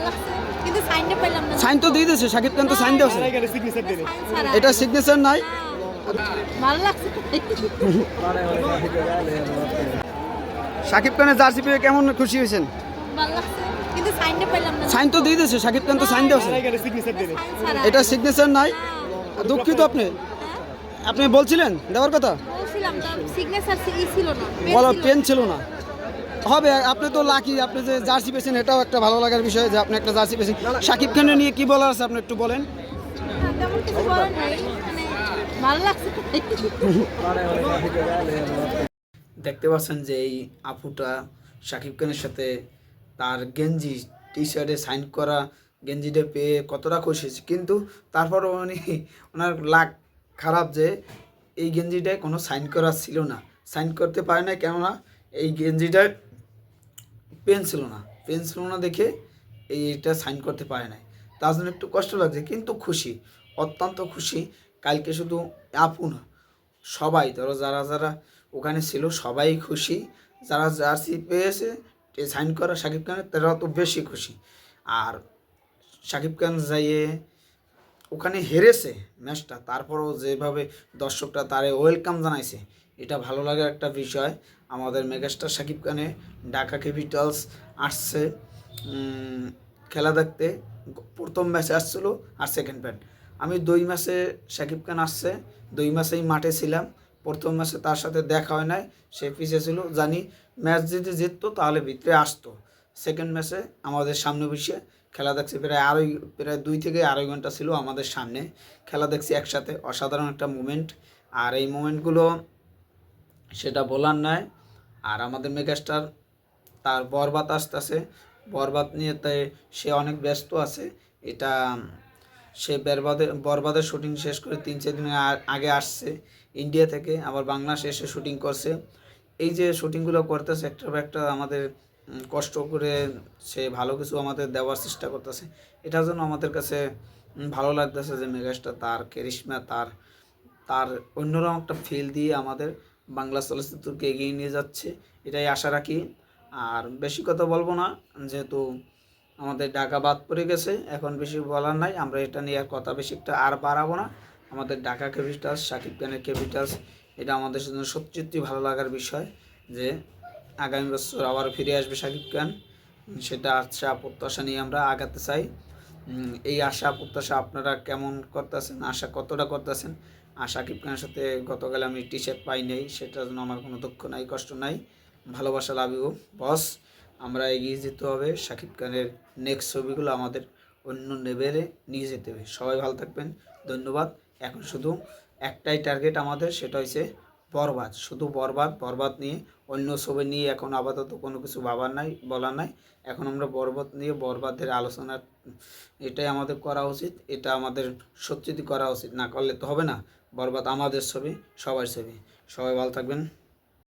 ভালো লাগছে কিন্তু সাইনটা পেলাম না। সাইন তো দিয়ে দিয়েছে, শাকিব খান তো সাইন দিয়েছে। এটা সিগনেচার নাই। ভালো লাগছে। শাকিব খানের জার্সি পেয়ে কেমন খুশি হয়েছেন? ভালো লাগছে কিন্তু সাইনটা পেলাম না। সাইন তো দিয়ে দিয়েছে, শাকিব খান তো সাইন দিয়েছে। এটা সিগনেচার নাই। দুঃখিত আপনি বলছিলেন দেওয়ার কথা, বলছিলাম তো সিগনেচার ছিল না, বলো পেন ছিল না। হবে, আপনি তো লাকি, আপনি যে জার্সি পেয়েছেন এটাও একটা ভালো লাগার বিষয় যে আপনি একটা জার্সি পেয়েছেন। শাকিব খানের নিয়ে কি বলার আছে আপনি একটু বলেন। তেমন কিছু বলার নাই, মানে ভালো লাগছে। দেখতে পাচ্ছেন যে এই আপুটা শাকিব খানের সাথে তার গেঞ্জি টি শার্টে সাইন করা গেঞ্জিটা পেয়ে কতটা খুশি হয়েছে, কিন্তু তারপরও ওনার লাক খারাপ যে এই গেঞ্জিটায় কোনো সাইন করা ছিল না, সাইন করতে পারে না, কেননা এই গেঞ্জিটায় পেন ছিল না দেখে এইটা সাইন করতে পারে নাই। তার জন্য একটু কষ্ট লাগছে, কিন্তু খুশি, অত্যন্ত খুশি। কালকে শুধু আপু না, সবাই ধরো যারা যারা ওখানে ছিল সবাই খুশি। যারা জার্সি পেয়েছে সাইন করা শাকিব খানের তারা তো বেশি খুশি। আর শাকিব খান যাইয়ে ওখানে হেরেছে ম্যাচটা, তারপরও যেভাবে দর্শকরা তারে ওয়েলকাম জানাইছে, এটা ভালো লাগার একটা বিষয়। আমাদের মেগাস্টার শাকিব খানে ঢাকা ক্যাপিটালস আসছে খেলা দেখতে। প্রথম ম্যাচে আসছিল আর সেকেন্ড ম্যাচ, আমি 2 ম্যাচে শাকিব খান আসছে, 2 ম্যাচেই মাঠে ছিলাম। প্রথম ম্যাচে তার সাথে দেখা হয় নাই, সে পিছিয়ে ছিল, জানি ম্যাচ যদি জিততো তাহলে ভিতরে আসতো। সেকেন্ড ম্যাচে আমাদের সামনে বসে খেলা দেখছি, প্রায় 2 থেকে 2.5 ঘন্টা ছিল আমাদের সামনে খেলা দেখছি একসাথে। অসাধারণ একটা মুমেন্ট, আর এই মুমেন্টগুলো সেটা বলার নয়। আর আমাদের মেগাস্টার তার বরবাদ আসতেছে, বরবাদ নিয়ে তাই সে অনেক ব্যস্ত আছে। এটা সে বরবাদের শুটিং শেষ করে 3-4 দিন আগে আসছে ইন্ডিয়া থেকে, আবার বাংলাদেশে এসে শুটিং করছে। এই যে শুটিংগুলো করতেছে একটা পর একটা আমাদের কষ্ট করে সে ভালো কিছু আমাদের দেওয়ার চেষ্টা করতেছে। এটার জন্য আমাদের কাছে ভালো লাগতেছে যে মেগাস্টার তার ক্যারিশমা, তার তার অন্যরকম একটা ফিল দিয়ে আমাদের বাংলা চলচ্চিত্রকে এগিয়ে নিয়ে যাচ্ছে, এটাই আশা রাখি। আর বেশি কথা বলবো না, যেহেতু আমাদের ঢাকা বাদ পড়ে গেছে, এখন বেশি বলার নাই। আমরা এটা নিয়ে আর কথা বেশি একটা আর বাড়াবো না। আমাদের ঢাকা ক্যাপিটালস, শাকিব খানের ক্যাপিটালস, এটা আমাদের জন্য সত্যি ভালো লাগার বিষয় যে আগামী বছর আবার ফিরে আসবে শাকিব খান। সেটা আশা প্রত্যাশা নিয়ে আমরা আগাতে চাই। এই আশা প্রত্যাশা আপনারা কেমন করতেছেন, আশা কতটা করতেছেন? আর শাকিব খানের সাথে গতকাল আমি টি শার্ট পাই নাই, সেটার জন্য আমার কোনো দুঃখ নাই, কষ্ট নাই, ভালোবাসা লাভ ইউ বস। আমরা এগিয়ে যেতে হবে, শাকিব খানের নেক্সট ছবিগুলো আমাদের অন্য লেভেলে নিয়ে যেতে হবে। সবাই ভালো থাকবেন, ধন্যবাদ। এখন শুধু একটাই টার্গেট আমাদের, সেটা হচ্ছে বরবাদ, শুধু বরবাদ নিয়ে, অন্য ছবি নিয়ে এখন আপাতত কোনো কিছু ভাবার নাই, বলার নাই। এখন আমরা বরবাদ নিয়ে, বরবাদের আলোচনা, এটাই আমাদের করা উচিত, এটা আমাদের সত্যি করা উচিত, না করলে তো হবে না। বরবাদ আমাদের ছবি, সবার ছবি। সবাই ভালো থাকবেন।